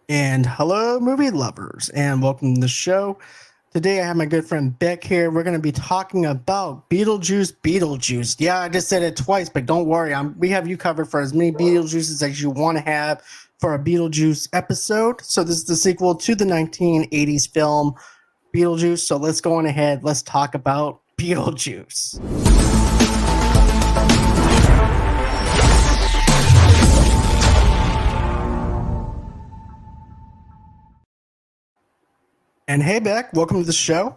And hello, movie lovers, and welcome to the show. Today, I have my good friend Beck here. We're going to be talking about Beetlejuice. Beetlejuice. Yeah, I just said it twice, but don't worry. We have you covered for as many Beetlejuices as you want to have for a Beetlejuice episode. So, this is the sequel to the 1980s film Beetlejuice. So, let's go on ahead. Let's talk about Beetlejuice. And hey, Beck, welcome to the show.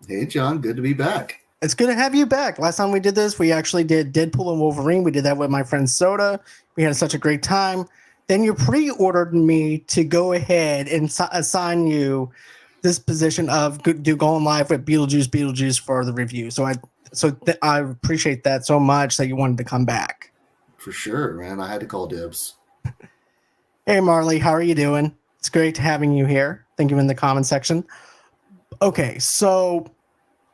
Hey, John, good to be back. It's good to have you back. Last time we did this, we actually did Deadpool and Wolverine. We did that with my friend Soda. We had such a great time. Then you pre-ordered me to go ahead and assign you this position of going live with Beetlejuice for the review. I appreciate that so much that you wanted to come back. For sure, man. I had to call dibs. Hey, Marley, how are you doing? It's great having you here. Thank you in the comment section. Okay, so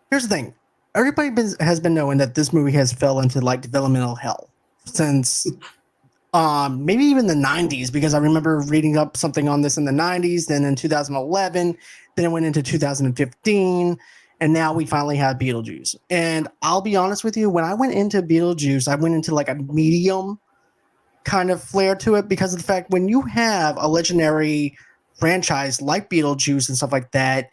here's the thing. Everybody has been knowing that this movie has fell into like developmental hell since maybe even the 90s, because I remember reading up something on this in the 90s, then in 2011, then it went into 2015, and now we finally have Beetlejuice. And I'll be honest with you, when I went into Beetlejuice, I went into like a medium kind of flair to it, because of the fact when you have a legendary franchise like Beetlejuice and stuff like that,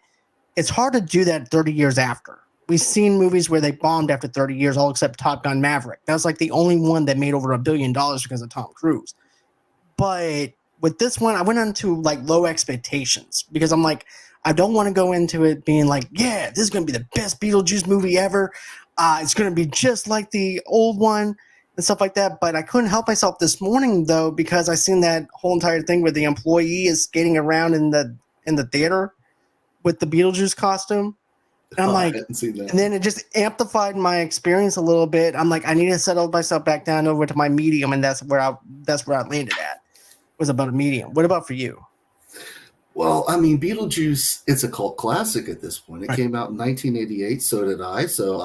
it's hard to do that 30 years after. We've seen movies where they bombed after 30 years, all except Top Gun Maverick. That was like the only one that made over $1 billion because of Tom Cruise. But with this one, I went into like low expectations because I'm like, I don't want to go into it being like, yeah, this is going to be the best Beetlejuice movie ever. It's going to be just like the old one and stuff like that. But I couldn't help myself this morning though, because I seen that whole entire thing where the employee is skating around in the theater with the Beetlejuice costume. And I'm like, I hadn't seen that. and then it just amplified my experience a little bit. I'm like, I need to settle myself back down over to my medium, and that's where I landed at. Was about a medium. What about for you? Well, I mean, Beetlejuice, it's a cult classic at this point. It Right. came out in 1988, so did I. So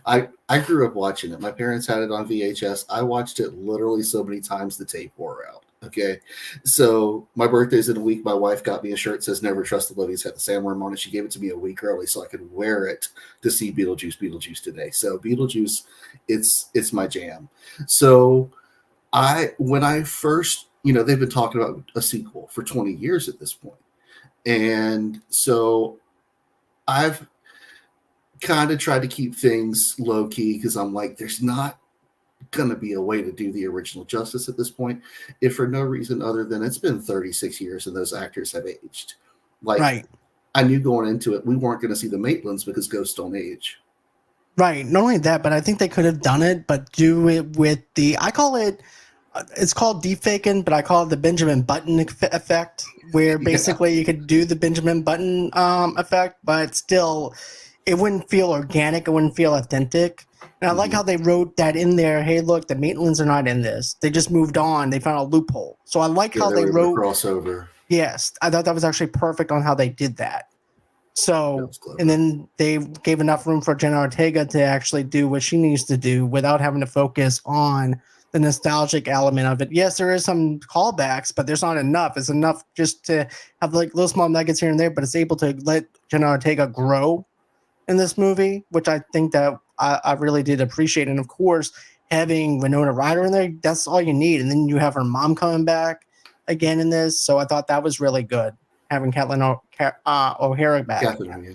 I grew up watching it. My parents had it on VHS. I watched it literally so many times the tape wore out. Okay. So my birthday's in a week. My wife got me a shirt that says Never Trust the Ladies, had the sandworm on it. She gave it to me a week early so I could wear it to see Beetlejuice today. So Beetlejuice, it's my jam. So when I first, they've been talking about a sequel for 20 years at this point. And so I've kind of tried to keep things low key because I'm like, there's not going to be a way to do the original justice at this point, if for no reason other than it's been 36 years and those actors have aged. Like, Right. I knew going into it, we weren't going to see the Maitlands because ghosts don't age. Right. Not only that, but I think they could have done it, but do it with I call it, it's called defaking, but I call it the Benjamin Button effect, where Yeah. basically you could do the Benjamin Button effect, but still it wouldn't feel organic. It wouldn't feel authentic. And I like how they wrote that in there. Hey, look, the Maitlands are not in this. They just moved on. They found a loophole. So I like Yeah, how they they were able to wrote. crossover. Yes, I thought that was actually perfect on how they did that. That So, was clever. and then they gave enough room for Jenna Ortega to actually do what she needs to do without having to focus on the nostalgic element of it. Yes, there is some callbacks, but there's not enough. It's enough just to have like little small nuggets here and there, but it's able to let Jenna Ortega grow in this movie, which I think that I really did appreciate. And of course, having Winona Ryder in there, that's all you need. And then you have her mom coming back again in this. So I thought that was really good, having O'Hara back. Catherine O'Hara.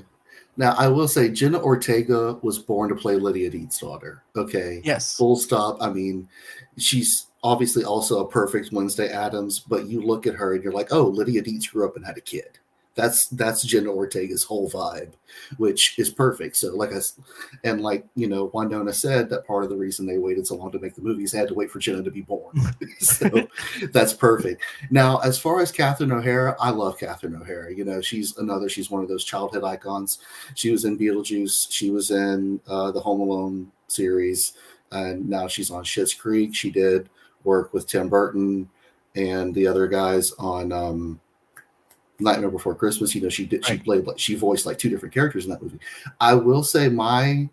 Now, I will say Jenna Ortega was born to play Lydia Deet's daughter. Okay. Yes. Full stop. I mean, she's obviously also a perfect Wednesday Addams, but you look at her and you're like, oh, Lydia Deetz grew up and had a kid. That's Jenna Ortega's whole vibe, which is perfect. So and like Winona said, that part of the reason they waited so long to make the movies, they had to wait for Jenna to be born. So that's perfect. Now, as far as Catherine O'Hara, I love Catherine O'Hara. She's one of those childhood icons. She was in Beetlejuice. She was in the Home Alone series, and now she's on Schitt's Creek. She did work with Tim Burton and the other guys on Nightmare Before Christmas. She voiced like two different characters in that movie. I will say my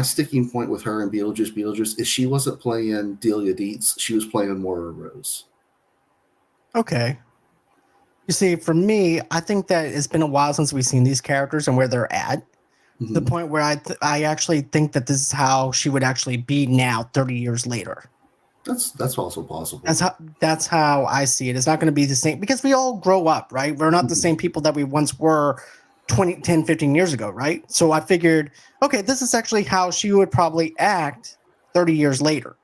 sticking point with her in Beetlejuice is she wasn't playing Delia Deetz. She was playing Moira Rose. Okay. You see, for me, I think that it's been a while since we've seen these characters and where they're at. To the Mhm. point where I actually think that this is how she would actually be now, 30 years later. That's also possible. That's how I see it. It's not going to be the same because we all grow up, right? We're not the Mhm. same people that we once were 20, 10, 15 years ago, right? So I figured, okay, this is actually how she would probably act 30 years later.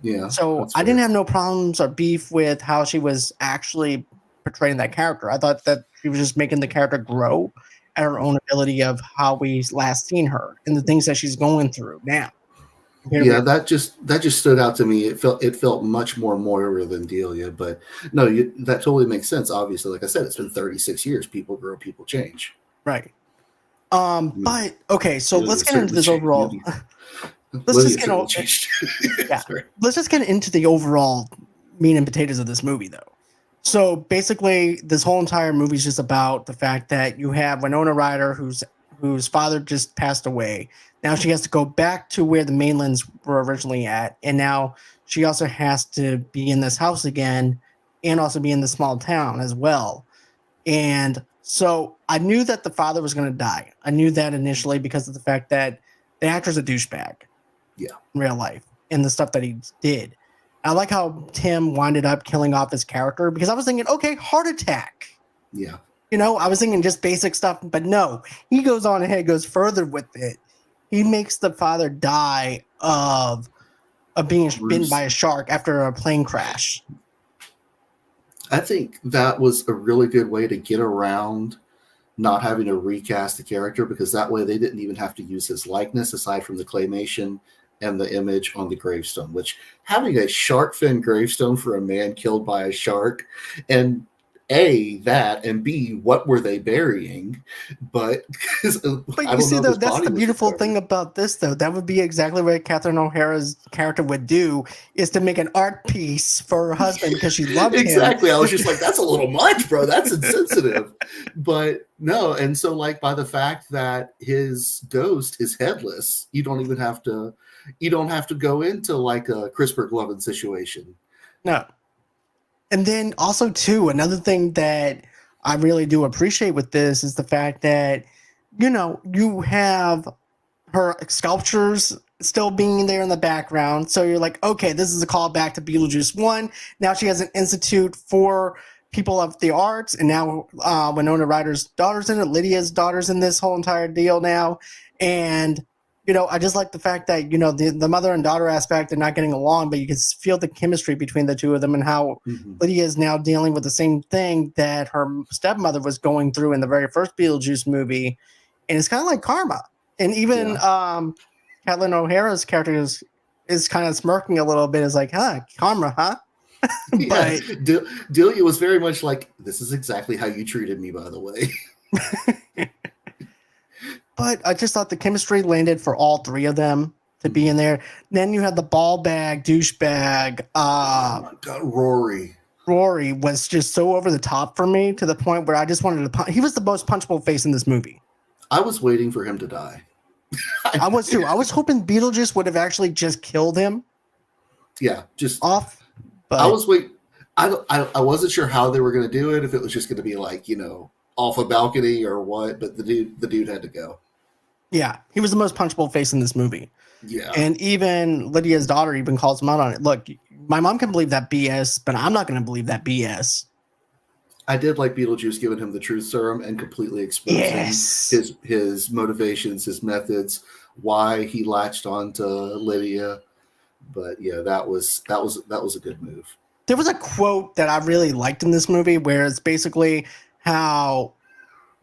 Yeah, So that's I didn't fair. have no problems or beef with how she was actually portraying that character. I thought that she was just making the character grow at her own ability of how we last seen her and the things that she's going through now. Yeah, that just stood out to me. It felt much more Moira than Delia, but no, that totally makes sense. Obviously, like I said, it's been 36 years. People grow, people change. Right. I mean, But okay, so let's Lydia get into certainly this changed. overall. Let's just Lydia get certainly changed. yeah, Sorry. let's just get into the overall meat and potatoes of this movie, though. So basically, this whole entire movie is just about the fact that you have Winona Ryder, whose father just passed away. Now she has to go back to where the mainlands were originally at, and now she also has to be in this house again, and also be in the small town as well. And so I knew that the father was going to die. I knew that initially because of the fact that the actor's a douchebag Yeah, in real life and the stuff that he did. I like how Tim winded up killing off his character because I was thinking, okay, heart attack. yeah. I was thinking just basic stuff, but no, he goes on ahead, goes further with it. He makes the father die of being bitten by Bruce. a shark after a plane crash. I think that was a really good way to get around not having to recast the character because that way they didn't even have to use his likeness aside from the claymation and the image on the gravestone, which having a shark fin gravestone for a man killed by a shark and A, that, and B, what were they burying? But But I you don't see, know if though, his that's body the was beautiful recovered. thing about this, though. That would be exactly what Catherine O'Hara's character would do, is to make an art piece for her husband because she loved him. Exactly. I was just like, that's a little much, bro. That's insensitive. But no, and so like by the fact that his ghost is headless, you don't have to go into like a CRISPR Glovin situation. No. And then also, too, another thing that I really do appreciate with this is the fact that, you have her sculptures still being there in the background. So you're like, okay, this is a callback to Beetlejuice 1. Now she has an institute for people of the arts. And now Winona Ryder's daughter's in it. Lydia's daughter's in this whole entire deal now. And, I just like the fact that, the mother and daughter aspect are not getting along, but you can feel the chemistry between the two of them and how Mm-hmm. Lydia is now dealing with the same thing that her stepmother was going through in the very first Beetlejuice movie. And it's kind of like karma. And even Yeah. Kathleen O'Hara's character is kind of smirking a little bit. Is like, karma, huh? Yeah. But Delia was very much like, this is exactly how you treated me, by the way. but I just thought the chemistry landed for all three of them to be in there. Then you had the ball bag douchebag. Oh my God, Rory. Rory was just so over the top for me to the point where I just wanted to punch. He was the most punchable face in this movie. I was waiting for him to die. I was too. I was hoping Beetlejuice would have actually just killed him Yeah, just off. But I was wait. I wasn't sure how they were going to do it. If it was just going to be like off a balcony or what. But the dude had to go. yeah, he was the most punchable face in this movie. Yeah, And even Lydia's daughter even calls him out on it. Look, my mom can believe that BS, but I'm not going to believe that BS. I did like Beetlejuice giving him the truth serum and completely exposing Yes. his motivations, his methods, why he latched on to Lydia. But yeah, that was a good move. There was a quote that I really liked in this movie where it's basically how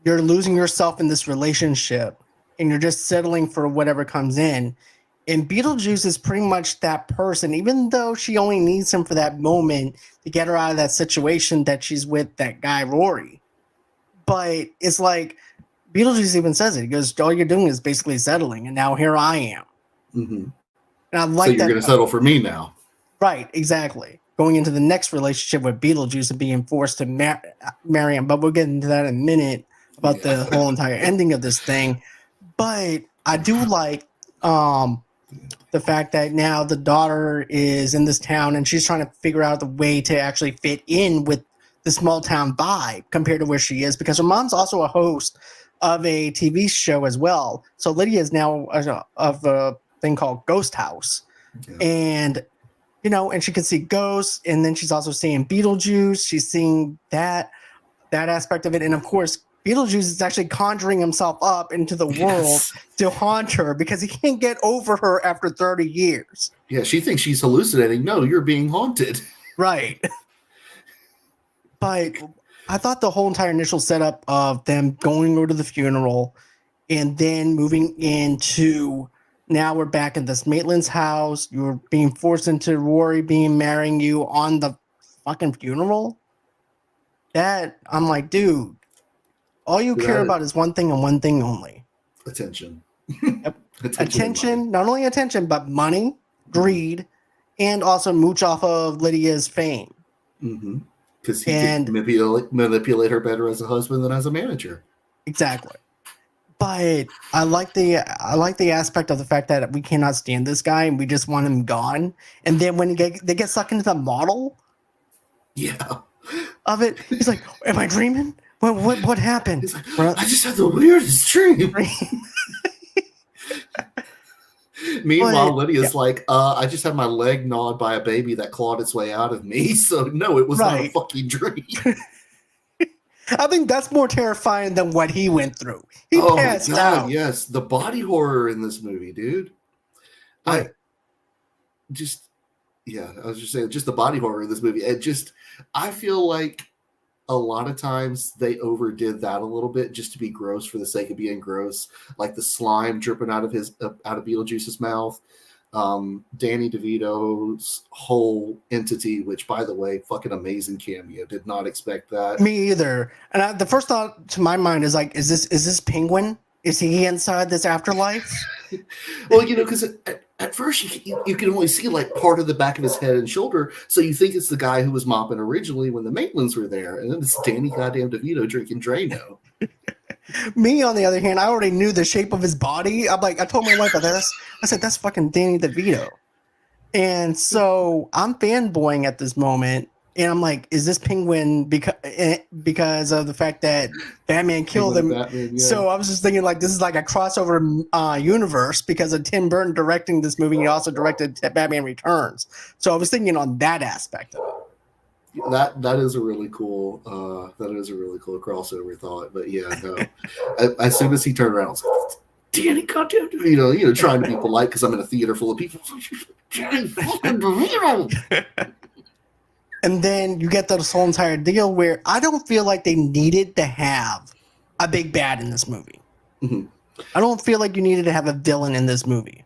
you're losing yourself in this relationship and you're just settling for whatever comes in. And Beetlejuice is pretty much that person, even though she only needs him for that moment to get her out of that situation that she's with that guy, Rory. But it's like Beetlejuice even says it. He goes, all you're doing is basically settling. And now here I am. Mm-hmm. And I So like you're that. going to settle for me now. Right, exactly. Going into the next relationship with Beetlejuice and being forced to marry him. But we'll get into that in a minute about the whole entire ending of this thing. But I do like the fact that now the daughter is in this town and she's trying to figure out the way to actually fit in with the small town vibe compared to where she is, because her mom's also a host of a TV show as well. So Lydia is now of a thing called Ghost House. Yeah. And and she can see ghosts, and then she's also seeing Beetlejuice. She's seeing that aspect of it, and of course, Beetlejuice is actually conjuring himself up into the world to haunt her because he can't get over her after 30 years. Yeah, she thinks she's hallucinating. No, you're being haunted. Right. But I thought the whole entire initial setup of them going over to the funeral and then moving into, now we're back in this Maitland's house. You're being forced into Rory marrying you on the fucking funeral. That, I'm like, dude, all you care about is one thing and one thing only. Attention. Yep. Attention, not only attention, but money, greed, and also mooch off of Lydia's fame. Because he can manipulate her better as a husband than as a manager. Exactly. But I like the aspect of the fact that we cannot stand this guy and we just want him gone. And then when they get sucked into the model, of it, he's like, "Am I dreaming? What happened?" He's like, "I just had the weirdest dream." Meanwhile, Lydia's like, "I just had my leg gnawed by a baby that clawed its way out of me. So no, it was not a fucking dream." I think that's more terrifying than what he went through. He passed out. Yes, the body horror in this movie, dude. Right. I was just saying, just the body horror in this movie. I feel like a lot of times they overdid that a little bit just to be gross for the sake of being gross, like the slime dripping out of Beetlejuice's mouth. Danny DeVito's whole entity, which, by the way, fucking amazing cameo. Did not expect that. Me either. And the first thought to my mind is like, is this Penguin? Is he inside this afterlife? Well, because at first you can only see like part of the back of his head and shoulder, so you think it's the guy who was mopping originally when the Maitlands were there, and then it's Danny goddamn DeVito drinking Drano. Me, on the other hand, I already knew the shape of his body. I'm like, I told my wife about this. I said, that's fucking Danny DeVito. And so I'm fanboying at this moment. And I'm like, is this Penguin because of the fact that Batman killed him? Batman, yeah. So I was just thinking, like, this is like a crossover universe because of Tim Burton directing this movie. He also directed Batman Returns. So I was thinking on that aspect of it. That is a really cool crossover thought. But yeah, no. As soon as he turned around, I was like, Danny goddamn DeVito, trying to be polite because I'm in a theater full of people. Danny fucking DeVito. And then you get this whole entire deal where I don't feel like they needed to have a big bad in this movie. Mm-hmm. I don't feel like you needed to have a villain in this movie.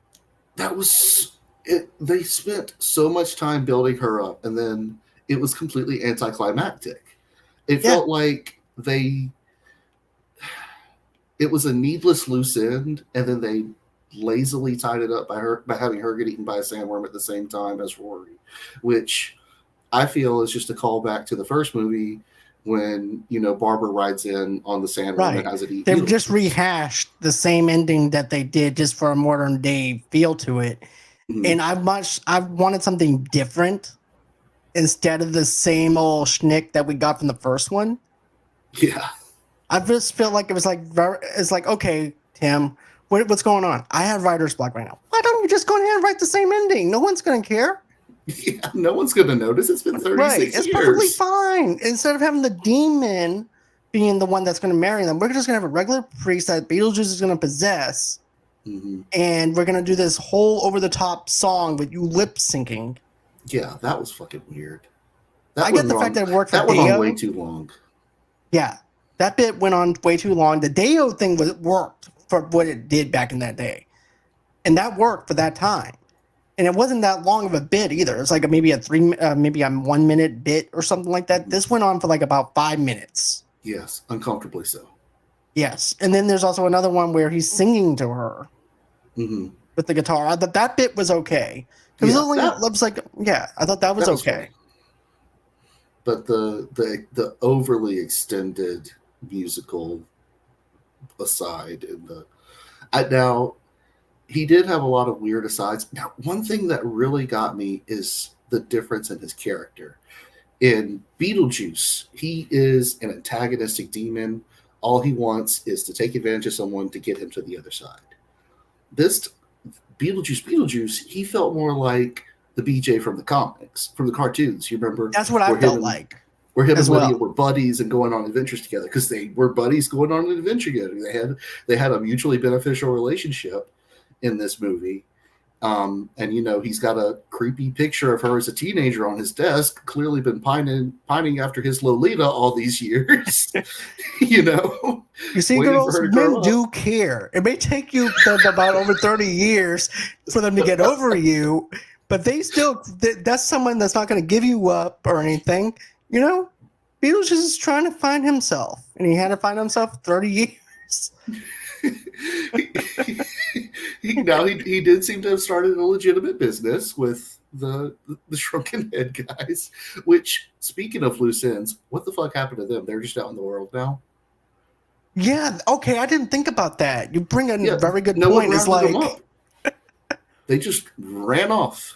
That was it. They spent so much time building her up, and then it was completely anticlimactic. It felt like it was a needless loose end, and then they lazily tied it up by having her get eaten by a sandworm at the same time as Rory, which I feel is just a callback to the first movie when, Barbara rides in on the sandworm and has it eaten. They've just rehashed the same ending that they did just for a modern day feel to it. Mm-hmm. And I wanted something different instead of the same old schnick that we got from the first one. Yeah. I just feel like it's like, okay, Tim, what's going on? I have writer's block right now. Why don't you just go ahead and write the same ending? No one's going to care. Yeah, no one's going to notice. It's been 36 years. It's perfectly fine. Instead of having the demon being the one that's going to marry them, we're just going to have a regular priest that Beetlejuice is going to possess. Mm-hmm. And we're going to do this whole over-the-top song with you lip syncing. Yeah, that was fucking weird. I get the fact that it worked for Deo. That went on way too long. Yeah, that bit went on way too long. The Deo thing worked for what it did back in that day. And that worked for that time. And it wasn't that long of a bit either. It's like maybe a 1 minute bit or something like that. This went on for like about 5 minutes. Yes, uncomfortably so. Yes, and then there's also another one where he's singing to her with the guitar. I thought that bit was okay. I thought that was okay. But the overly extended musical aside, now. He did have a lot of weird asides. Now, one thing that really got me is the difference in his character. In Beetlejuice, he is an antagonistic demon. All he wants is to take advantage of someone to get him to the other side. This Beetlejuice, he felt more like the BJ from the comics, from the cartoons. You remember? That's what I felt like. Where him as and Lydia well. were buddies and going on adventures together because they were buddies going on an adventure together. They had a mutually beneficial relationship in this movie. And he's got a creepy picture of her as a teenager on his desk, clearly been pining after his Lolita all these years. You see, girls, men do care. It may take you about over 30 years for them to get over you, but that's someone that's not going to give you up or anything. Beetlejuice is trying to find himself, and he had to find himself 30 years. He did seem to have started a legitimate business with the Shrunken Head guys, which, speaking of loose ends, what the fuck happened to them? They're just out in the world now. Yeah, okay, I didn't think about that. You bring a very good point. It's like they just ran off.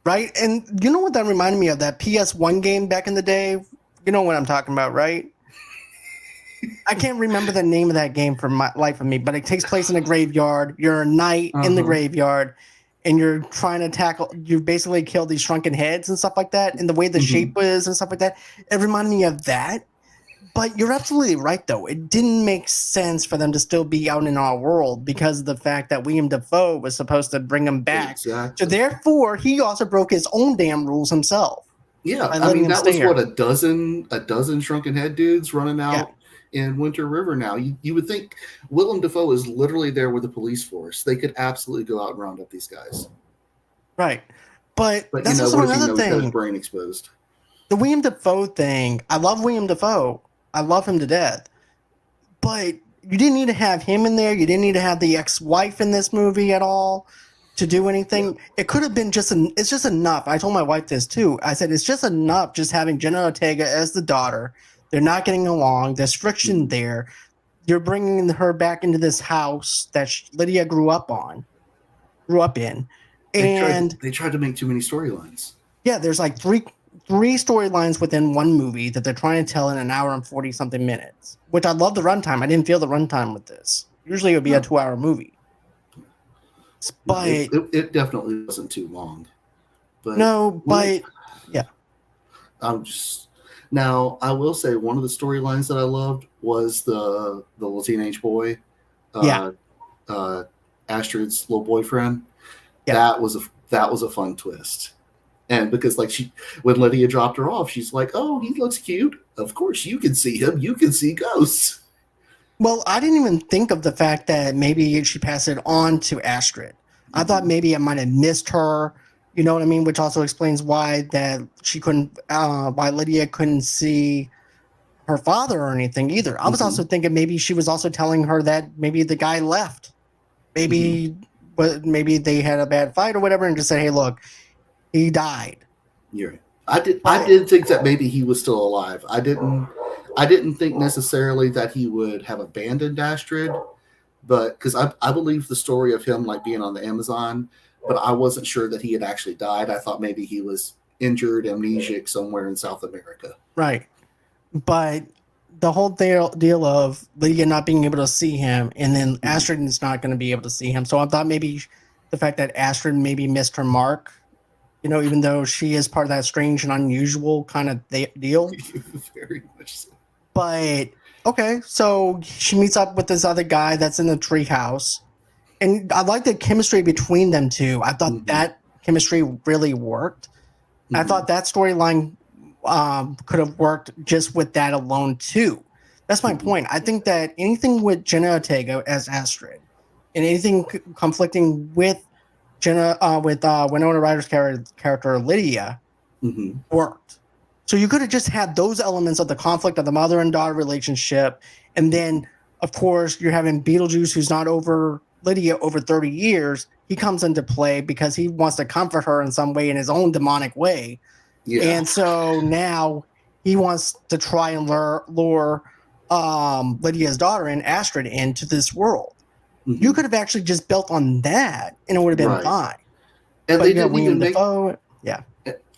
Right? And you know what that reminded me of? That PS1 game back in the day? You know what I'm talking about, right? I can't remember the name of that game for my life of me, but it takes place in a graveyard. You're a knight in the graveyard, and you're trying to you basically kill these shrunken heads and stuff like that, and the way the shape is and stuff like that. It reminded me of that. But you're absolutely right, though. It didn't make sense for them to still be out in our world because of the fact that William Dafoe was supposed to bring them back. Exactly. So therefore, he also broke his own damn rules himself. Yeah, I mean, that was what, a dozen shrunken head dudes running out in Winter River now. You would think Willem Dafoe is literally there with a police force. They could absolutely go out and round up these guys. Right. But that's also another thing. He's got his brain exposed. The William Dafoe thing, I love William Dafoe. I love him to death. But you didn't need to have him in there. You didn't need to have the ex-wife in this movie at all to do anything. Yeah. It could have been it's just enough. I told my wife this too. I said, it's just enough just having Jenna Ortega as the daughter. They're not getting along. There's friction there. You're bringing her back into this house that Lydia grew up in. And they tried to make too many storylines. Yeah, there's like three storylines within one movie that they're trying to tell in an hour and 40 something minutes, which I love the runtime. I didn't feel the runtime with this. Usually it would be a 2-hour movie. But it definitely wasn't too long. But yeah. Now I will say one of the storylines that I loved was the little teenage boy, Astrid's little boyfriend. Yeah. That was a fun twist. And because when Lydia dropped her off, she's like, "Oh, he looks cute. Of course, you can see him. You can see ghosts." Well, I didn't even think of the fact that maybe she passed it on to Astrid. I thought maybe I might have missed her. You know what I mean? Which also explains why why Lydia couldn't see her father or anything either. I was also thinking maybe she was also telling her that maybe the guy left. Maybe they had a bad fight or whatever, and just said, "Hey, look, he died." You're right. I did think that maybe he was still alive. I didn't think necessarily that he would have abandoned Astrid, but because I believe the story of him being on the Amazon, but I wasn't sure that he had actually died. I thought maybe he was injured, amnesic somewhere in South America. Right. But the whole deal of Lydia not being able to see him, and then Astrid is not going to be able to see him. So I thought maybe the fact that Astrid maybe missed her mark, even though she is part of that strange and unusual kind of deal. Very much so. But, okay, so she meets up with this other guy that's in the treehouse. And I like the chemistry between them two. I thought that chemistry really worked. I thought that storyline could have worked just with that alone, too. That's my point. I think that anything with Jenna Ortega as Astrid and anything conflicting with Winona Ryder's character Lydia worked. So you could have just had those elements of the conflict of the mother and daughter relationship, and then of course you're having Beetlejuice, who's not over Lydia over 30 years. He comes into play because he wants to comfort her in some way in his own demonic way, and so now he wants to try and lure Lydia's daughter and Astrid into this world. You could have actually just built on that, and it would have been fine. And but they didn't even Dafoe, yeah.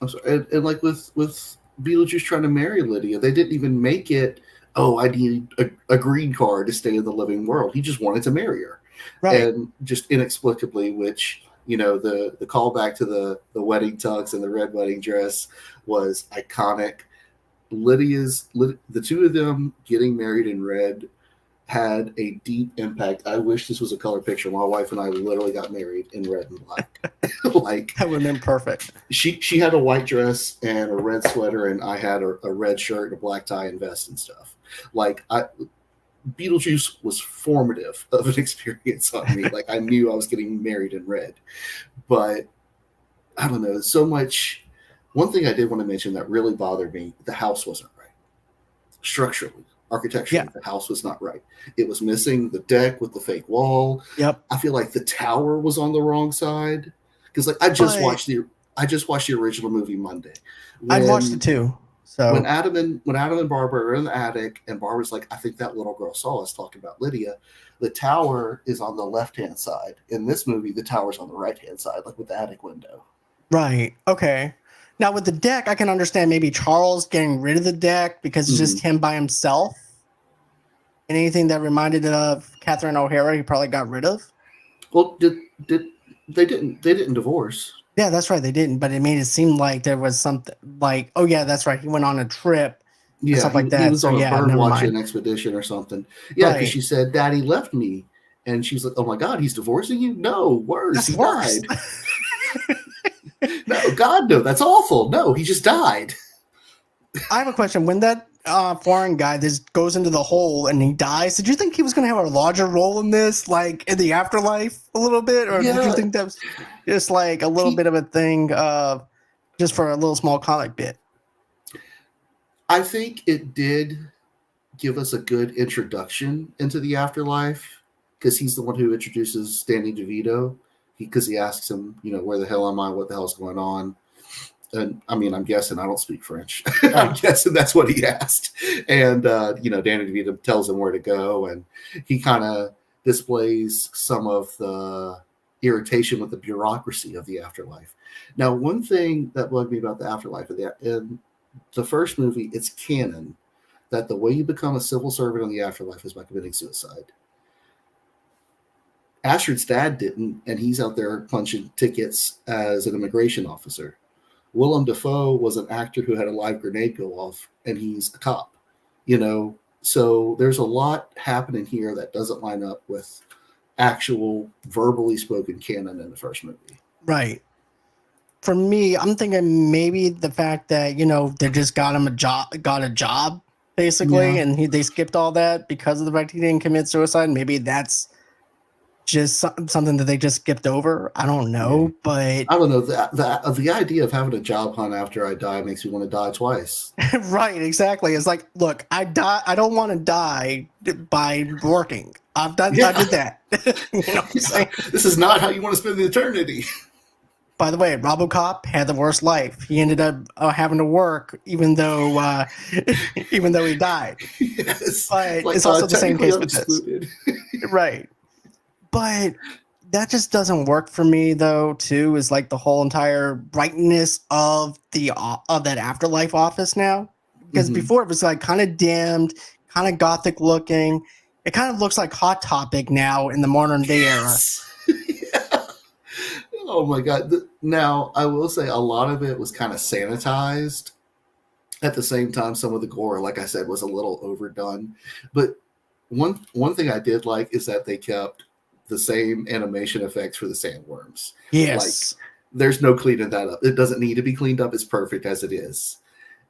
I'm sorry. And with Beetlejuice trying to marry Lydia. They didn't even make it, oh, I need a green card to stay in the living world. He just wanted to marry her. Right. And just inexplicably, which, the callback to the wedding tux and the red wedding dress was iconic. The two of them getting married in red had a deep impact. I wish this was a color picture. My wife and I literally got married in red and black. Like, That would have been perfect. she had a white dress and a red sweater, and I had a red shirt and a black tie and vest and stuff. Like, Beetlejuice was formative of an experience on me. Like, I knew I was getting married in red. But I don't know, so much. One thing I did want to mention that really bothered me, the house wasn't right. Structurally, architecturally, the house was not right. It was missing the deck with the fake wall. Yep. I feel like the tower was on the wrong side. Because I just watched the original movie Monday. I've watched it too. So when Adam and Barbara are in the attic, and Barbara's like, I think that little girl saw us talking about Lydia. The tower is on the left-hand side. In this movie, the tower's on the right-hand side, like with the attic window. Right. Okay. Now with the deck, I can understand maybe Charles getting rid of the deck because it's just him by himself. And anything that reminded of Catherine O'Hara, he probably got rid of. Well, they didn't divorce. Yeah, that's right. They didn't, but it made it seem like there was something like, oh yeah, that's right. He went on a trip. Yeah, stuff like that. He was on a bird watching mind. expedition or something. Yeah, because she said, "Daddy left me," and she's like, "Oh my God, he's divorcing you? No, worse, That's he worse. died." No, God, no, that's awful. No, he just died. I have a question. When that foreign guy just goes into the hole and he dies, did you think he was going to have a larger role in this, like in the afterlife a little bit? Or did you think that was just like a little bit of a thing just for a little small comic bit? I think it did give us a good introduction into the afterlife because he's the one who introduces Danny DeVito because he asks him, where the hell am I? What the hell's going on? And I mean, I'm guessing I don't speak French. I'm guessing that's what he asked. And, Danny DeVito tells him where to go. And he kind of displays some of the irritation with the bureaucracy of the afterlife. Now, one thing that bugged me about the afterlife, in the first movie, it's canon that the way you become a civil servant in the afterlife is by committing suicide. Astrid's dad didn't, and he's out there punching tickets as an immigration officer. Willem Dafoe was an actor who had a live grenade go off, and he's a cop. So there's a lot happening here that doesn't line up with actual verbally spoken canon in the first movie. Right. For me, I'm thinking maybe the fact that, they just got him got a job basically, and they skipped all that because of the fact he didn't commit suicide. Maybe that's just something that they just skipped over. I don't know, but I don't know. The idea of having a job hunt after I die makes me want to die twice. Right, exactly. It's like, look, I don't want to die by working. I did that. What I'm saying? This is not how you want to spend the eternity. By the way, RoboCop had the worst life. He ended up having to work even though he died. Yes, but it's also the same case with this. Right. But that just doesn't work for me, though. Too is like the whole entire brightness of that afterlife office now, because before it was like kind of dimmed, kind of gothic looking. It kind of looks like Hot Topic now in the modern day era. Yeah. Oh my God! Now I will say a lot of it was kind of sanitized. At the same time, some of the gore, like I said, was a little overdone. But one thing I did like is that they kept the same animation effects for the sandworms. Yes. Like, there's no cleaning that up. It doesn't need to be cleaned up. It's perfect as it is.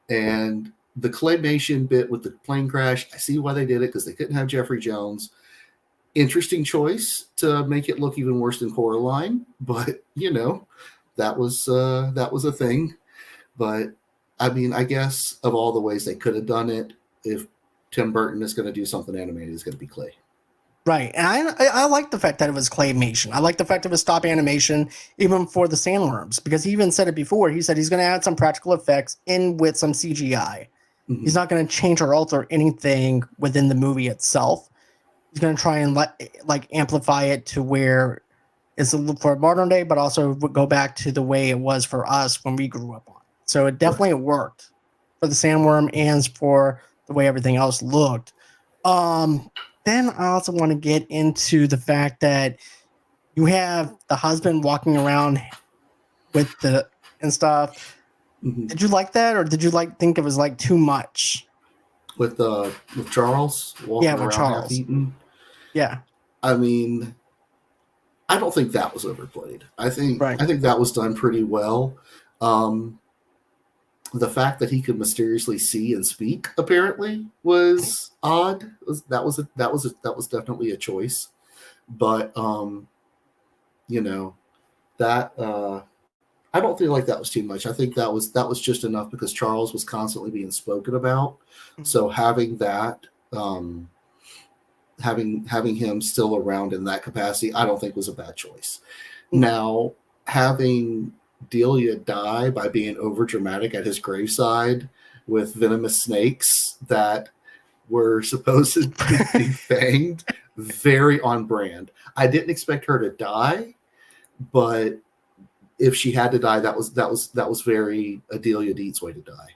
And the claymation bit with the plane crash, I see why they did it because they couldn't have Jeffrey Jones. Interesting choice to make it look even worse than Coraline, but that was a thing. But I mean, I guess of all the ways they could have done it, if Tim Burton is going to do something animated, it's going to be clay. Right, and I like the fact that it was claymation. I like the fact it was stop animation, even for the sandworms, because he even said it before. He said he's going to add some practical effects in with some CGI. Mm-hmm. He's not going to change or alter anything within the movie itself. He's going to try and amplify it to where it's for modern day, but also go back to the way it was for us when we grew up on it. So it definitely worked for the sandworm and for the way everything else looked. Then I also want to get into the fact that you have the husband walking around with the and stuff. Mhm. Did you like that, or did you think it was too much? With Charles walking Yeah, with around half Charles. eaten. Yeah. I mean, I don't think that was overplayed. I think Right. that was done pretty well. The fact that he could mysteriously see and speak apparently was odd. That was definitely a choice. But you know, that I don't feel like that was too much. I think that was just enough because Charles was constantly being spoken about. Mhm. So having that having him still around in that capacity, I don't think was a bad choice. Mhm. Now, having Delia die by being over dramatic at his graveside with venomous snakes that were supposed to be fanged, very on brand. I didn't expect her to die, but if she had to die, that was very Adelia Deet's way to die.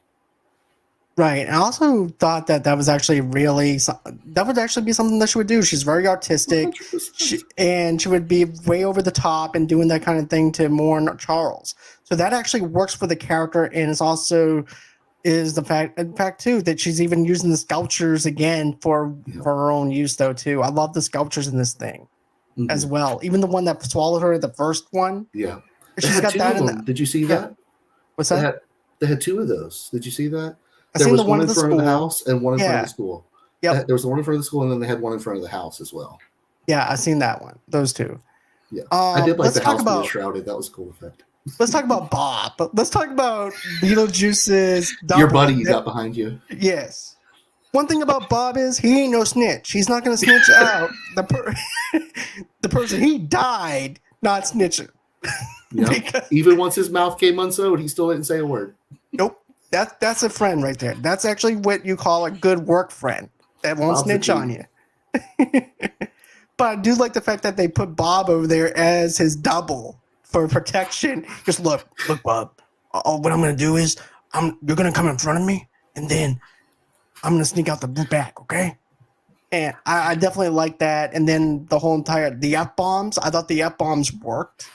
Right. I also thought that was actually that would actually be something that she would do. She's very artistic, 100%. and she would be way over the top and doing that kind of thing to mourn Charles. So that actually works for the character, and it's also is the fact too that she's even using the sculptures again for her own use though too. I love the sculptures in this thing as well. Even the one that swallowed her, the first one. Yeah. She's got that in there. Did you see that? What's that? They had two of those. Did you see that? I There seen was the one in at the front of the school. house and one in front of the school. Yep. There was the one in front of the school, and then they had one in front of the house as well. Yeah, I seen that one. Those two. Yeah, I did like the house being about shrouded. That was a cool effect. Let's talk about Bob. But let's talk about Beetlejuice's double. Your buddy you got behind you. Yes. One thing about Bob is he ain't no snitch. He's not going to snitch out the person. He died not snitching. Yeah. Even once his mouth came unsewed, he still didn't say a word. Nope. That's a friend right there. That's actually what you call a good work friend that won't snitch on you. But I do like the fact that they put Bob over there as his double for protection. Just look, Bob. What I'm gonna do is you're gonna come in front of me, and then I'm gonna sneak out the back, okay? And I definitely like that. And then the F-bombs. I thought the F-bombs worked.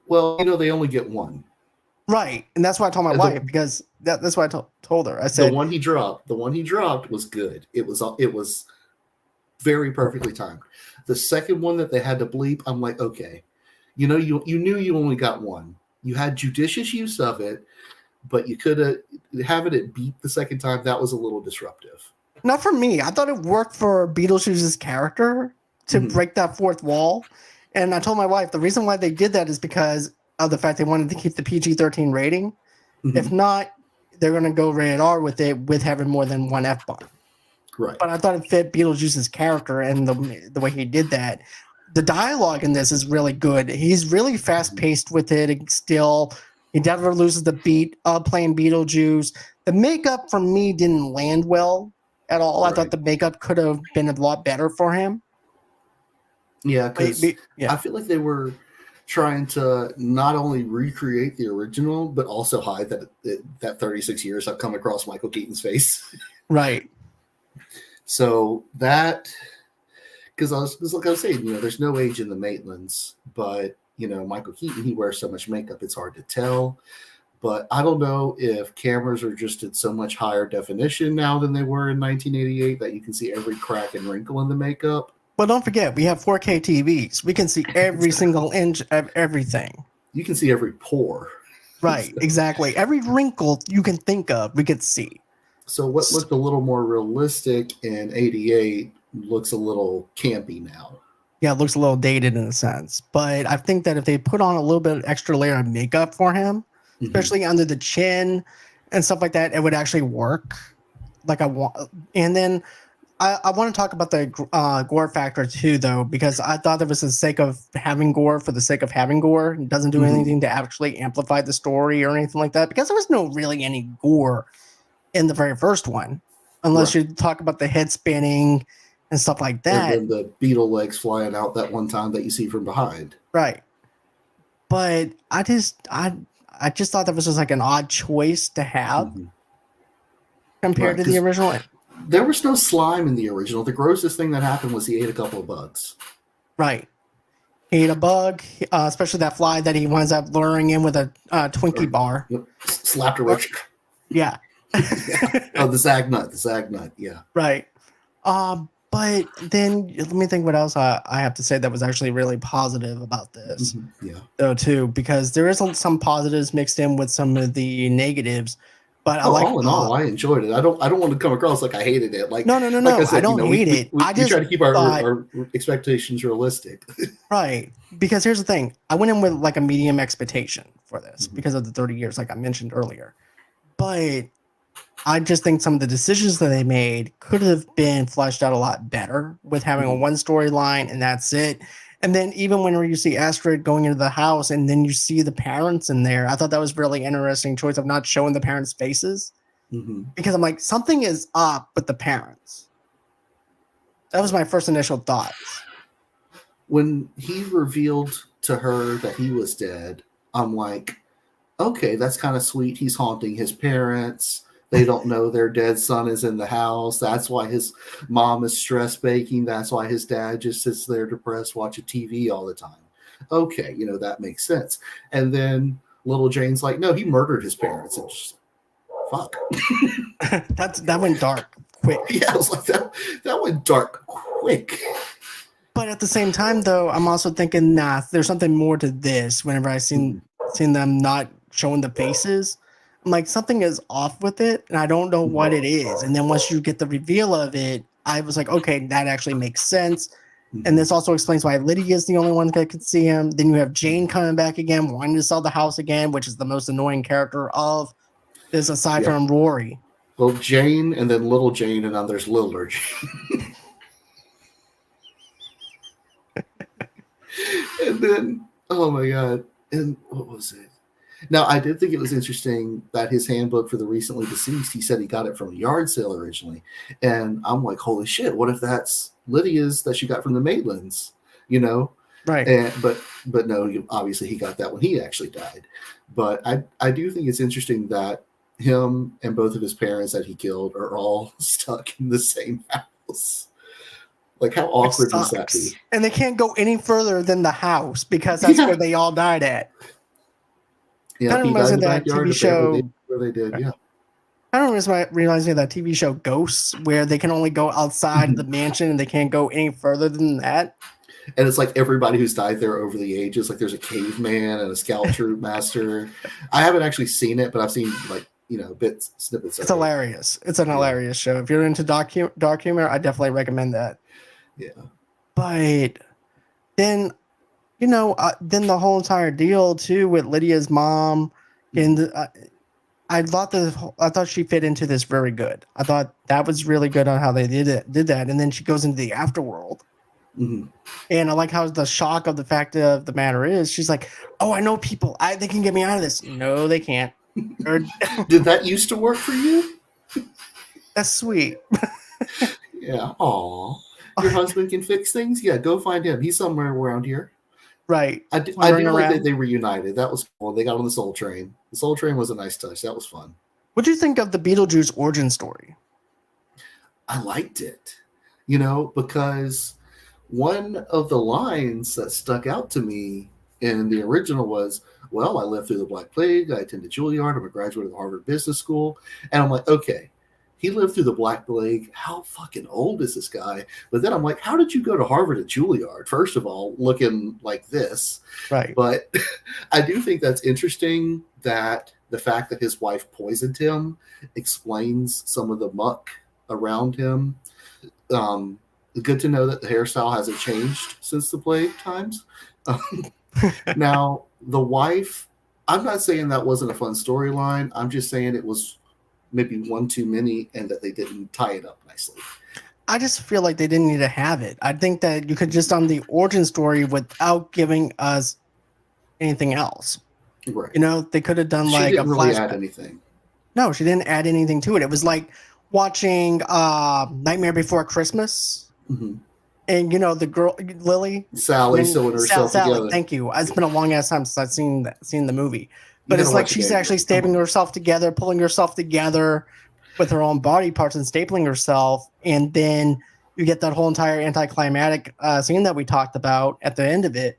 Well, they only get one. Right, and that's why I told my wife, because that's why I told her. I said the one he dropped was good. It was very perfectly timed. The second one that they had to bleep, I'm like, okay, you knew you only got one. You had judicious use of it, but you could have having it beep the second time. That was a little disruptive. Not for me. I thought it worked for Beetlejuice's character to break that fourth wall. And I told my wife the reason why they did that is because of the fact they wanted to keep the PG-13 rating. If not, they're going to go rated R with it, with having more than one F-bomb. Right. But I thought it fit Beetlejuice's character and the way he did that. The dialogue in this is really good. He's really fast-paced with it still. He never loses the beat of playing Beetlejuice. The makeup for me didn't land well at all. Right. I thought the makeup could have been a lot better for him. Yeah, because I feel like they were trying to not only recreate the original, but also hide that 36 years have come across Michael Keaton's face. Right. So that, because like I was saying, there's no age in the Maitlands, but Michael Keaton, he wears so much makeup, it's hard to tell. But I don't know if cameras are just at so much higher definition now than they were in 1988 that you can see every crack and wrinkle in the makeup. Well, don't forget, we have 4K TVs. We can see every single inch of everything. You can see every pore. Right, exactly. Every wrinkle you can think of, we could see. So what looked a little more realistic in 88 looks a little campy now. Yeah, it looks a little dated in a sense. But I think that if they put on a little bit of extra layer of makeup for him, especially under the chin and stuff like that, it would actually work. Like I want, and then I want to talk about the gore factor too, though, because I thought it was the sake of having gore for the sake of having gore. It doesn't do anything to actually amplify the story or anything like that, because there was no really any gore in the very first one, unless you talk about the head spinning and stuff like that. And then the beetle legs flying out that one time that you see from behind. Right. But I I just thought that was just like an odd choice to have compared to the original. There was no slime in the original. The grossest thing that happened was he ate a couple of bugs. Right. He ate a bug, especially that fly that he winds up luring in with a Twinkie bar. Slapped a roach. Yeah. Oh, the zag nut. Yeah. Right. But then let me think what else I have to say that was actually really positive about this. Yeah. Though too, because there is some positives mixed in with some of the negatives. But all in all, I enjoyed it. I don't want to come across like I hated it. Like no. Like I said, I don't hate it. We try to keep our expectations realistic. Right. Because here's the thing. I went in with like a medium expectation for this because of the 30 years, like I mentioned earlier. But I just think some of the decisions that they made could have been fleshed out a lot better with having a one storyline and that's it. And then even when you see Astrid going into the house and then you see the parents in there, I thought that was really interesting choice of not showing the parents' faces. Because I'm like, something is up with the parents. That was my first initial thoughts. When he revealed to her that he was dead, I'm like, okay, that's kind of sweet. He's haunting his parents. They don't know their dead son is in the house. That's why his mom is stress baking. That's why his dad just sits there depressed watching TV all the time. Okay, that makes sense. And then little Jane's like, no, he murdered his parents. And just, fuck. That went dark quick. Yeah, I was like, that went dark quick. But at the same time, though, I'm also thinking, there's something more to this. Whenever I seen them not showing the faces, I'm like, something is off with it, and I don't know what it is. And then once you get the reveal of it, I was like, okay, that actually makes sense. And this also explains why Lydia is the only one that could see him. Then you have Jane coming back again, wanting to sell the house again, which is the most annoying character of this, aside from Rory. Well, Jane, and then little Jane, and then there's littler Jane. And then, oh my God. And what was it? Now, I did think it was interesting that his handbook for the recently deceased, he said he got it from a yard sale originally. And I'm like, holy shit, what if that's Lydia's that she got from the Maitlands? Right. And but no, obviously he got that when he actually died. But I do think it's interesting that him and both of his parents that he killed are all stuck in the same house. Like, how awkward does that be? And they can't go any further than the house because that's where they all died at. Yeah, kind of reminds me of that TV show where they did. Yeah, I don't know. Reminds me of that TV show Ghosts, where they can only go outside the mansion and they can't go any further than that. And it's like everybody who's died there over the ages. Like there's a caveman and a scout troop master. I haven't actually seen it, but I've seen snippets. It's hilarious. It's an hilarious show. If you're into dark humor, I definitely recommend that. Yeah, but then. Then the whole entire deal too with Lydia's mom, and I thought she fit into this very good. I thought that was really good on how they did that, and then she goes into the afterworld, and I like how the shock of the fact of the matter is she's like, "Oh, I know people. They can get me out of this." No, they can't. Did that used to work for you? That's sweet. Yeah. Aw, your husband can fix things. Yeah, go find him. He's somewhere around here. Right. I do like that they reunited. That was cool. They got on the Soul Train. The Soul Train was a nice touch. That was fun. What do you think of the Beetlejuice origin story? I liked it, because one of the lines that stuck out to me in the original was, well, I lived through the Black Plague. I attended Juilliard. I'm a graduate of the Harvard Business School. And I'm like, okay, he lived through the Black Plague. How fucking old is this guy? But then I'm like, how did you go to Harvard at Juilliard? First of all, looking like this. Right. But I do think that's interesting that the fact that his wife poisoned him explains some of the muck around him. Good to know that the hairstyle hasn't changed since the plague times. Now, the wife, I'm not saying that wasn't a fun storyline. I'm just saying it was maybe one too many and that they didn't tie it up nicely. I just feel like they didn't need to have it. I think that you could just done the origin story without giving us anything else. Right. They could have done she didn't really add anything. No, she didn't add anything to it. It was like watching Nightmare Before Christmas. Mm-hmm. And the girl Lily, Sally sewing herself Sally, together. thank you. It's been a long ass time since I've seen the movie. You But gotta it's like watch it, she's Daniel. actually Come stapling on. herself together, pulling herself together with her own body parts and stapling herself. And then you get that whole entire anticlimactic scene that we talked about at the end of it.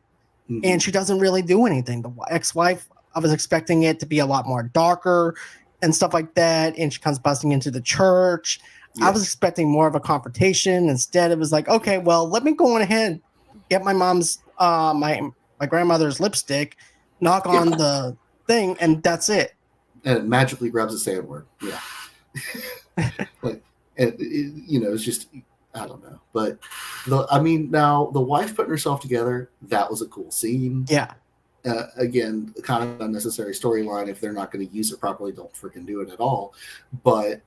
And Mhm. she doesn't really do anything. The ex-wife, I was expecting it to be a lot more darker and stuff like that. And she comes busting into the church. I Yeah. was expecting more of a confrontation. Instead, it was like, okay, well, let me go on ahead, get my mom's, my grandmother's lipstick, knock Yeah. on the thing, and that's it. And it magically grabs a sandwich. Yeah. Like, and it's just, I don't know. But now the wife putting herself together, that was a cool scene. Yeah. Again, kind of unnecessary storyline. If they're not going to use it properly, don't freaking do it at all. But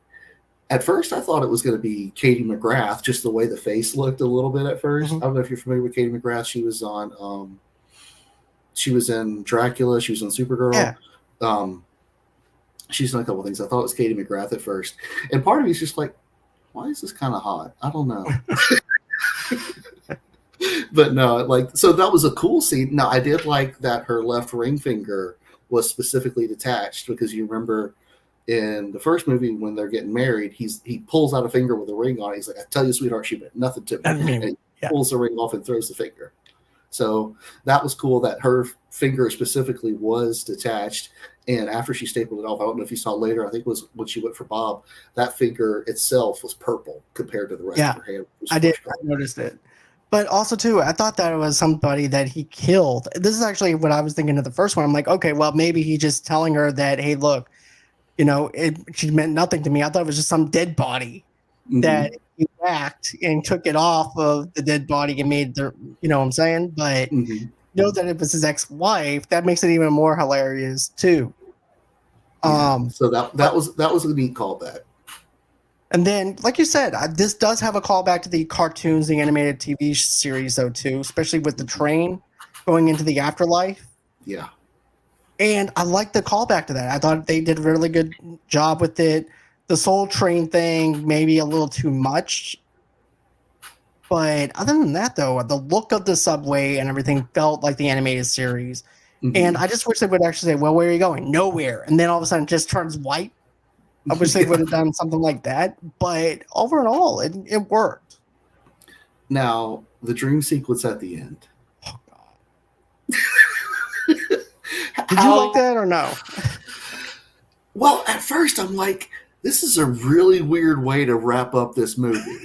at first, I thought it was going to be Katie McGrath, just the way the face looked a little bit at 1st. Mhm. I don't know if you're familiar with Katie McGrath. She was on, she was in Dracula. She was in Supergirl. Yeah. She's done a couple things. I thought it was Katie McGrath at first, and part of me is just like, why is this kind of hot? I don't know. But no, like, so that was a cool scene. Now I did like that her left ring finger was specifically detached, because you remember in the first movie when they're getting married, he pulls out a finger with a ring on it. He's like, I tell you, sweetheart, she meant nothing to me. I And mean, he yeah. pulls the ring off and throws the finger. So that was cool that her finger specifically was detached. And after she stapled it off, I don't know if you saw later, I think it was when she went for Bob, that finger itself was purple compared to the rest Yeah. of her hand. I did. I noticed it. But also, too, I thought that it was somebody that he killed. This is actually what I was thinking of the first one. I'm like, okay, well, maybe he's just telling her that, hey, look, she meant nothing to me. I thought it was just some dead body that he whacked and took it off of the dead body and made the, you know what I'm saying? But that it was his ex-wife, that makes it even more hilarious, too. So that was a neat callback. And then, like you said, this does have a callback to the cartoons, the animated TV series, though, too, especially with the train going into the afterlife. Yeah. And I like the callback to that. I thought they did a really good job with it. The Soul Train thing, maybe a little too much. But other than that, though, the look of the subway and everything felt like the animated series. And I just wish they would actually say, well, where are you going? Nowhere. And then all of a sudden it just turns white. I wish they would have done something like that, but overall, it worked. Now, the dream sequence at the end. Oh, God. Did you like that or no? Well, at first, I'm like, this is a really weird way to wrap up this movie.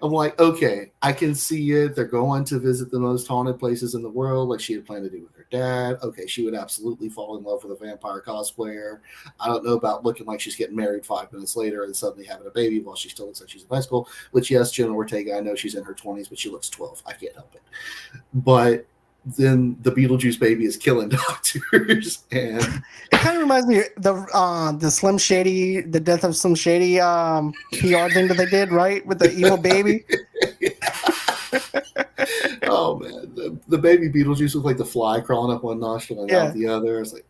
I'm like, okay, I can see it. They're going to visit the most haunted places in the world, like she had planned to do with her dad. Okay, she would absolutely fall in love with a vampire cosplayer. I don't know about looking like she's getting married 5 minutes later and suddenly having a baby while she still looks like she's in high school. Which, yes, Jenna Ortega, I know she's in her 20s, but she looks 12. I can't help it. But then the Beetlejuice baby is killing doctors, and it kind of reminds me of the Slim Shady, the death of Slim Shady PR thing that they did, right, with the evil baby. Oh man, the baby Beetlejuice looked like the fly crawling up one nostril and out the other. It's like,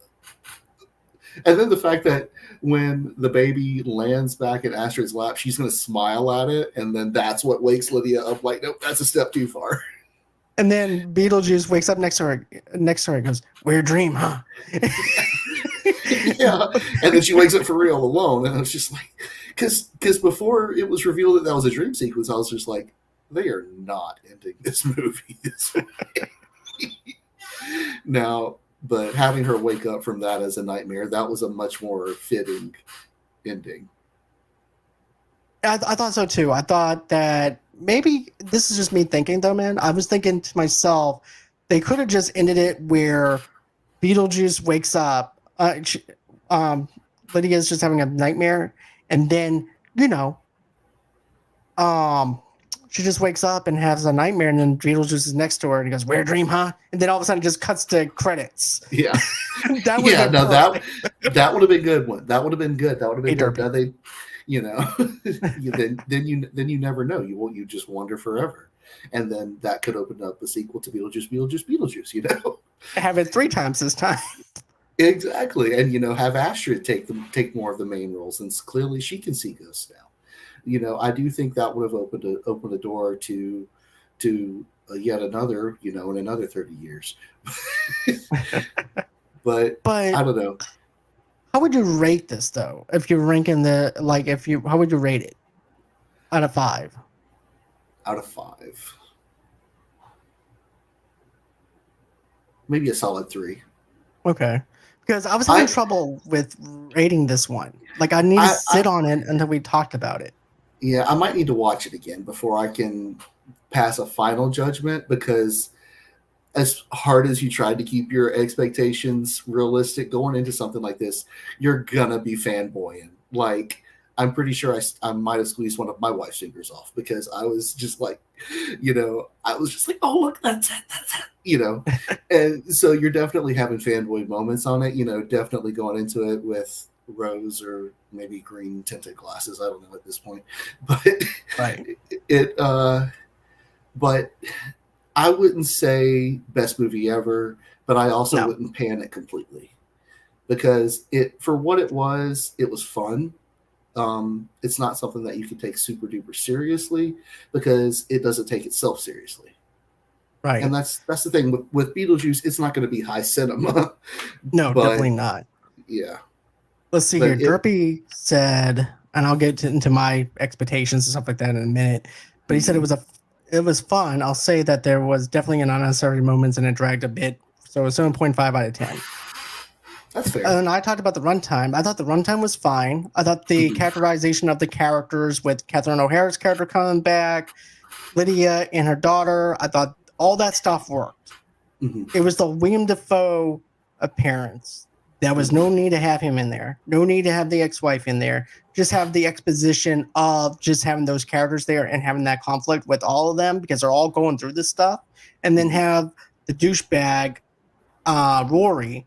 and then the fact that when the baby lands back in Astrid's lap, she's going to smile at it, and then that's what wakes Lydia up. Like, nope, that's a step too far. And then Beetlejuice wakes up next to her and goes, "Weird dream, huh?" Yeah, and then she wakes up for real alone, and I was just like, because before it was revealed that was a dream sequence, I was just like, they are not ending this movie this way. Now, but having her wake up from that as a nightmare, that was a much more fitting ending. I thought so too. I thought that maybe this is just me thinking, though, man. I was thinking to myself, they could have just ended it where Beetlejuice wakes up. Lydia's just having a nightmare, and then she just wakes up and has a nightmare, and then Beetlejuice is next to her, and he goes, "Weird dream, huh?" And then all of a sudden, it just cuts to credits. Yeah, that would have been good one. That would have been good. That would have been good. Now they, then you never know. You just wonder forever, and then that could open up a sequel to Beetlejuice. Have it 3 times this time. Exactly, and have Astrid take more of the main roles, since clearly she can see ghosts now. I do think that would have opened a door to yet another, in another 30 years. But But I don't know. how would you rate this though? If you're ranking how would you rate it out of 5? Out of 5, maybe a solid 3. Okay. Because I was having I trouble with rating this one. Like I need to I sit on it until we talked about it. Yeah, I might need to watch it again before I can pass a final judgment, because as hard as you tried to keep your expectations realistic going into something like this, you're gonna be fanboying. Like, I'm pretty sure I might have squeezed one of my wife's fingers off, because I was just like, I was just like, oh, look, that's it. And so you're definitely having fanboy moments on it, definitely going into it with rose or maybe green tinted glasses. I don't know at this point, but Right. it, but I wouldn't say best movie ever, but I also No. wouldn't pan it completely, because for what it was fun. It's not something that you can take super duper seriously, because it doesn't take itself seriously. Right. And that's the thing with Beetlejuice. It's not going to be high cinema. No, But definitely not. yeah. Let's see But here. Derpy said, and I'll get into my expectations and stuff like that in a minute. But he said it was fun. I'll say that there was definitely an unnecessary moments and it dragged a bit. So a 7.5 out of 10. That's fair. And I talked about the runtime. I thought the runtime was fine. I thought the characterization of the characters with Catherine O'Hara's character coming back, Lydia and her daughter, I thought all that stuff worked. It was the William Dafoe appearance. There was no need to have him in there. No need to have the ex-wife in there. Just have the exposition of just having those characters there and having that conflict with all of them, because they're all going through this stuff. And then have the douchebag, Rory,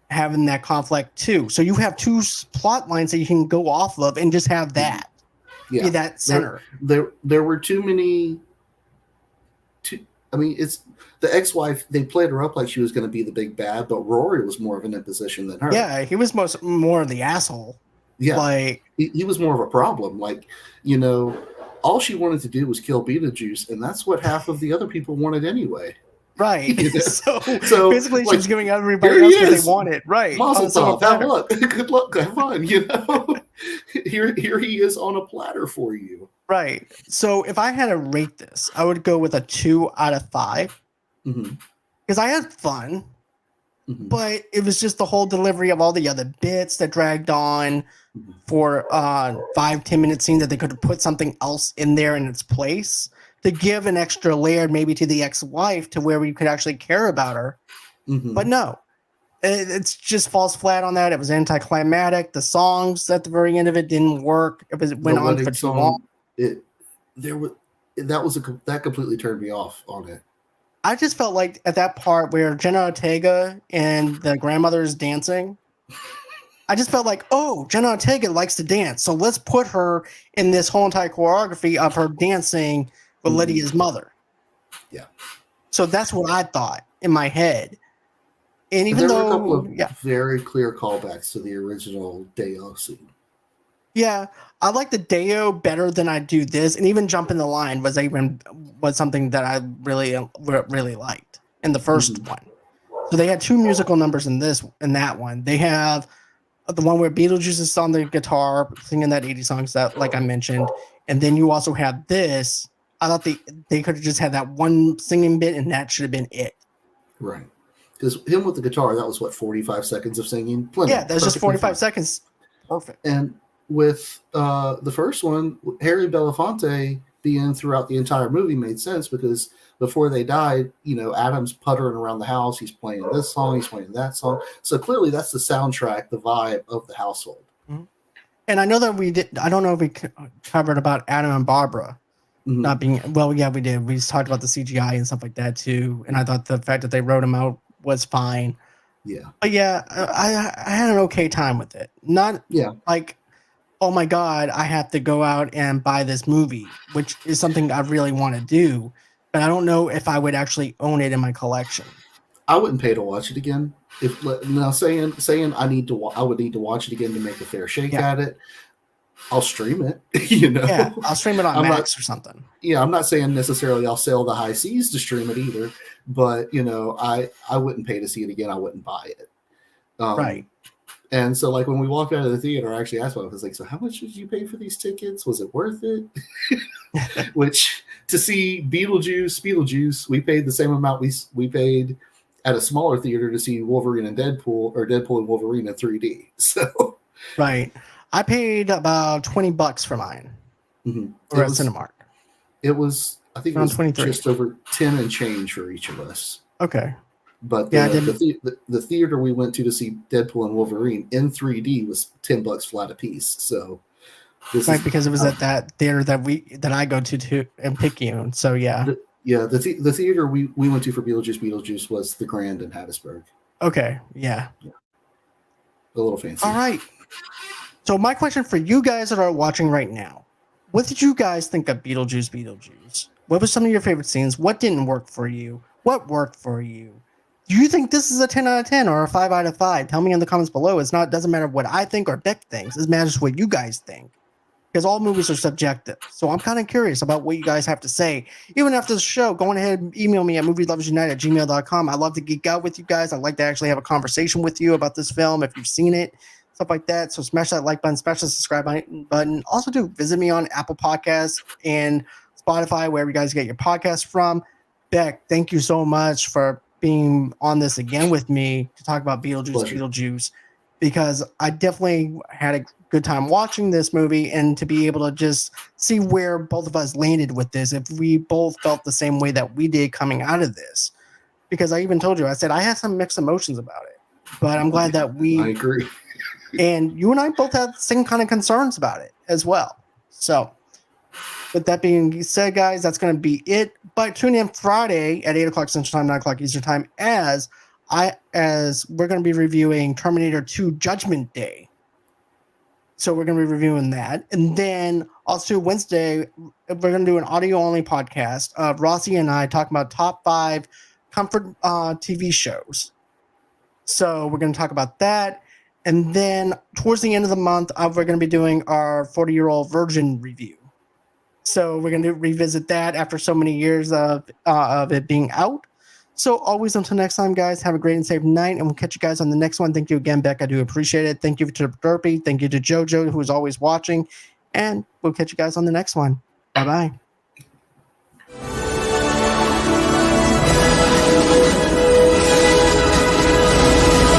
having that conflict too. So you have two plot lines that you can go off of and just have that. Yeah. Be that center. There were too many. I mean, it's the ex-wife. They played her up like she was going to be the big bad, but Rory was more of an imposition than her. Yeah, he was more of the asshole. Yeah, like he was more of a problem. Like, all she wanted to do was kill Beetlejuice, and that's what half of the other people wanted anyway. Right. So basically, like, she was giving everybody else what they wanted. Right. Mazel tov. Have luck. Good luck. Have fun. Here he is on a platter for you. Right. So if I had to rate this, I would go with a 2 out of 5. Because I had fun, but it was just the whole delivery of all the other bits that dragged on for 5-10 minute scene that they could have put something else in there in its place to give an extra layer maybe to the ex-wife to where we could actually care about her. But no, it's just falls flat on that. It was anticlimactic. The songs at the very end of it didn't work. It went on for too long. That completely turned me off on it. I just felt like at that part where Jenna Ortega and the grandmother is dancing, I just felt like, oh, Jenna Ortega likes to dance, so let's put her in this whole entire choreography of her dancing with Lydia's mother. Yeah. So that's what I thought in my head. And even there though were a couple of very clear callbacks to the original Deo scene. Yeah, I like the Deo better than I do this, and even Jump in the Line was something that I really liked in the first one. So they had two musical numbers in that one. They have the one where Beetlejuice is on the guitar singing that 80 songs that, like I mentioned, and then you also have this. I thought they could have just had that one singing bit, and that should have been it. Right, because him with the guitar, that was 45 seconds of singing. Plenty. Yeah, that's just 45 seconds. Perfect. And with the first one, Harry Belafonte being throughout the entire movie made sense, because before they died, Adam's puttering around the house. He's playing this song, he's playing that song. So clearly that's the soundtrack, the vibe of the household. And I know that I don't know if we covered about Adam and Barbara not being, well, yeah, we did. We just talked about the CGI and stuff like that too. And I thought the fact that they wrote them out was fine. Yeah. But yeah, I had an okay time with it. Not like, oh my God, I have to go out and buy this movie, which is something I really want to do, but I don't know if I would actually own it in my collection. I wouldn't pay to watch it again. Saying I would need to watch it again to make a fair shake at it. I'll stream it, Yeah, I'll stream it on Max or something. Yeah, I'm not saying necessarily I'll sail the high seas to stream it either, but I wouldn't pay to see it again. I wouldn't buy it. Right. And so, like, when we walked out of the theater, I actually asked my wife, I was like, so how much did you pay for these tickets? Was it worth it? Which, to see Beetlejuice, we paid the same amount we paid at a smaller theater to see Wolverine and Deadpool, or Deadpool and Wolverine in 3D. So, right. I paid about $20 for mine. Or at Cinemark. It was, I think, around it was 23. just over 10 and change for each of us. Okay. But the theater we went to see Deadpool and Wolverine in 3D was $10 flat a piece. So, because it was at that theater that I go to and Picayune. So yeah. The theater we went to for Beetlejuice was the Grand in Hattiesburg. Okay. Yeah. A little fancy. All right. So my question for you guys that are watching right now, what did you guys think of Beetlejuice? What were some of your favorite scenes? What didn't work for you? What worked for you? Do you think this is a 10 out of 10 or a 5 out of 5? Tell me in the comments below. It doesn't matter what I think or Beck thinks. It matters what you guys think. Because all movies are subjective. So I'm kind of curious about what you guys have to say. Even after the show, go ahead and email me at movieloversunite@gmail.com. I love to geek out with you guys. I'd like to actually have a conversation with you about this film if you've seen it, stuff like that. So smash that like button, smash the subscribe button. Also, visit me on Apple Podcasts and Spotify, wherever you guys get your podcasts from. Beck, thank you so much for being on this again with me to talk about Beetlejuice, because I definitely had a good time watching this movie, and to be able to just see where both of us landed with this, if we both felt the same way that we did coming out of this. Because I even told you, I said I had some mixed emotions about it, but I'm glad that I agree. And you and I both had the same kind of concerns about it as well. So with that being said, guys, that's going to be it. But tune in Friday at 8 o'clock Central Time, 9 o'clock Eastern Time, as we're going to be reviewing Terminator 2 Judgment Day. So we're going to be reviewing that. And then also Wednesday, we're going to do an audio-only podcast. Rossi and I talking about top 5 comfort TV shows. So we're going to talk about that. And then towards the end of the month, we're going to be doing our 40-Year-Old Virgin review. So we're going to revisit that after so many years of it being out. So always until next time, guys, have a great and safe night, and we'll catch you guys on the next one. Thank you again, Beck. I do appreciate it. Thank you to Derpy. Thank you to JoJo, who is always watching. And we'll catch you guys on the next one. Bye-bye.